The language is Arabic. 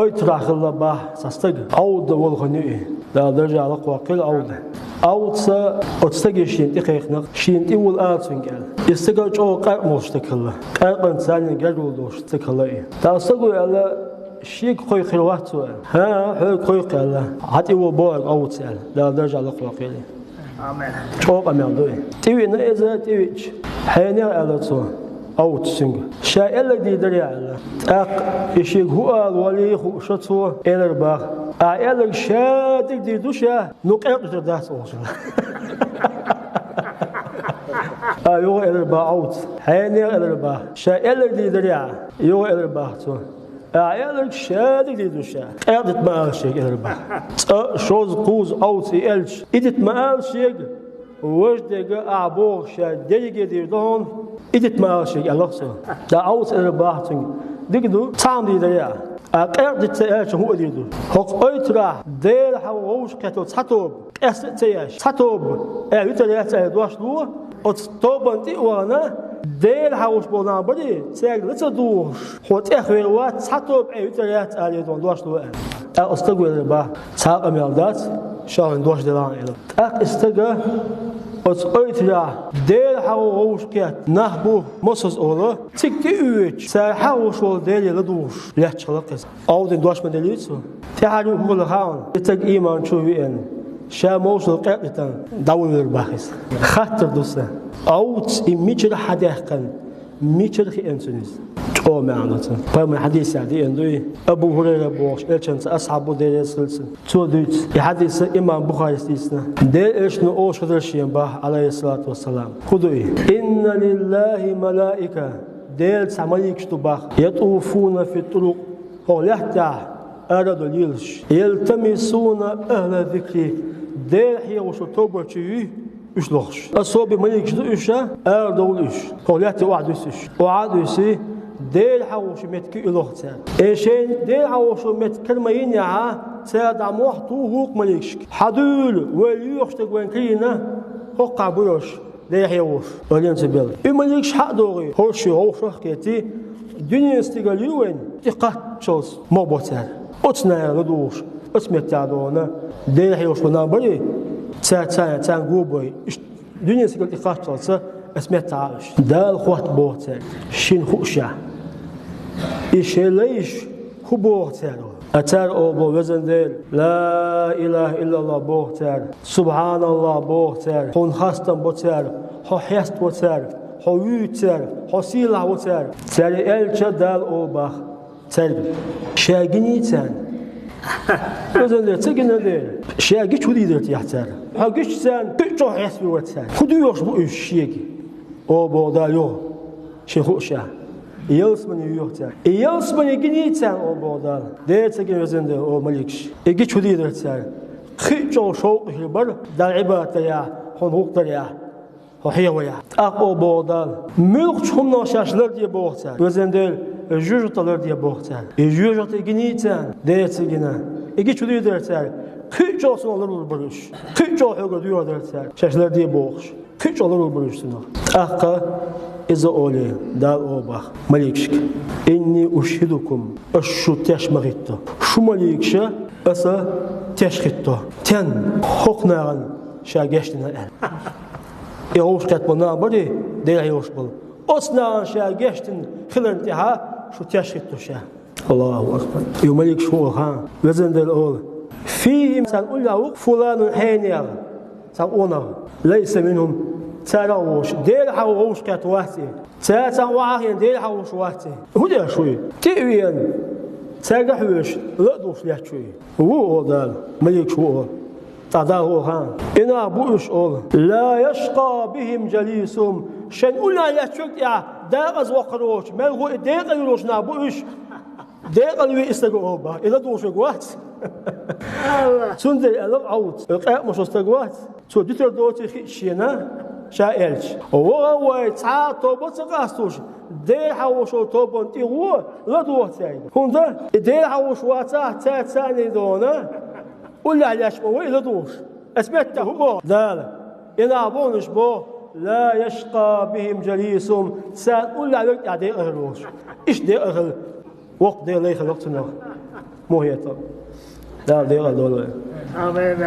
أيتراخ الله با سستج عود والغني لا درجة على قواقل عود عود سا أتستجي شين تخيخنا شين تقول آتسنجال يستجي جو قرم مشتكله قرم ثاني جرول دوش تكله تاستجي على شيء خوي خلوات سؤال ها خوي قال حتى هو بوق عود سأل لا درجة على قواقل آمين جو قميل دوي تيجي نأذى تيجي حيني على سؤال أو تسنج شاء الذي دري على إشيء هو الولي خشتوا إلى الباغ إلى الشاتك دي دوشة نقعد تداس أوصل يو إلى الباغ أوت حيني إلى الباغ شاء الذي دري على يو إلى الباغ تو إلى الشاتك دي دوشة قعدت ما شيء إلى الباغ شوز قوز أوت إلش إدت ما شيء وجدك أعبوه شاديك ديردون إدت ما شيء الله سو دا أوت الباحثين دكتور تام دي دريا أقرب تتأش هو ديردو هق أيترا دير حوش كتو تطوب أستياش تطوب أيترا تدوش دو أتطوبن تي وانا دير حوش بونا بدي تيجي لتدوش هو تأخير وات تطوب أيترا تأريدون دوش دو أستقبل الباح ساق ميلدات شان دوش دلان إلى استجا أيترا دير حوش كات نحبو مصص أولا تكتي أوش سار حوش ولا دير لدوش لا تشلقس أو دين دوش مدليتسو تحريو كل خان تك إيمان شوي إن شاموس القطن داول الباخس خاطر دوسه أوت إميتر حداقن ميتر خيانسونيز أو معناته فما حديث عادي إنه أبو هريرة بوش إيشنس أصحابه دير سلسل توديت الحديث إمام بخاري استيسنا دير إيش نقوش خدرشين به عليه الصلاة والسلام خدوي إن لله ملائكة دير سمايك شتبه يطوفون في الطرق هولحتا أراد اليلش يلتمسون أهل الذكر دير حيوش توبرتي إيش لخش أصوب ملك شتو إيشا أردول إيش هولحتا وعد إيشي دير حوش متك إلوختان إيشين دير حوش مت كلمين يا ساد عموح طوق ملكش حدول وليوشتك وين كينا هقع بيوش دير حوش ولين سبيل الملكش حق دوغي هوشي هوش حكيتي الدنيا استقاليوين تقاتشوس مبوتان أتنا ردوش اسمت تعدونا دير حوش ونابري تان قوبوي الدنيا استقال تقاتشوس اسمت تعاش دال خوات بوتان شين خوشا إيش ليش هو بوتان أتار أبو وزندل لا إله إلا الله بوتان سبحان الله بوتان هون خاستم بوتان هو حيست بوتان هو يوتان هو سيلا بوتان تاري إلش دال أوبا تاري شاقني تان وزندل تجنا دل شاقي شو دي درت يحتار هاقش تان كيشو حيست بوتان خدو يوش بو إيشيكي أبو دالو شيخوشا يلسمني يوحتا يلسمني جنيتان أو بودال ديت سجن وزند أو ملكش يجي شديد رتسان خيجو شوق البر دال عبادة يا هنوق يا وحيويا أو بودال ملك شهم ناشاشلر دي بوحتا وزند جوجتلر دي بوحتا جوجت جنيتان ديت سجنا يجي شديد رتسان خيجو سنولر البرش خيجو حقو ديو رتسان شاشلر دي بوخش خيجو لر البرش سنو إذا أولي دال أوباخ مليكشك إني أشهدكم أشو تشمغيتو شو مليكشا أسا تشخيتو تن حقناغن شاقشتنا الآن يغوش كاتبنا بري دير يغوش بل أصناغن شاقشتن خلرنتها شو تشخيتو شا الله أكبر يو مليك شو ها وزن دل أول فيهم سنقول فلان حينيغ سنقونا ليس منهم تراوش دير حوش كاتواتي تاتا واحد دير حوش واتي هو شوي تيوين تاجحوش لا دوش لا شوي هو دال ملك شو تدا هو ها انا بوش اول لا يشقى بهم جليسهم شن ولا لا شوك يا داغز وقروش ملغو دير يروش نابوش دير اللي استغوبا الى دوش وات سند العود مش استغوات سو ديتر دوتي شينا شايلش هو تعاطو بتقاستوش دير حوش توبون تي هو لا دوتاي هوندا دير حوش واتا تاتاني دونا ولا علاش هو لا دوش اثبت هو دال انا بونش بو لا يشقى بهم جليسهم سان ولا عليك دير اغلوش ايش دير اغل وقت دير لي خلقتنا مو هي طب لا ديغا دولة Amen.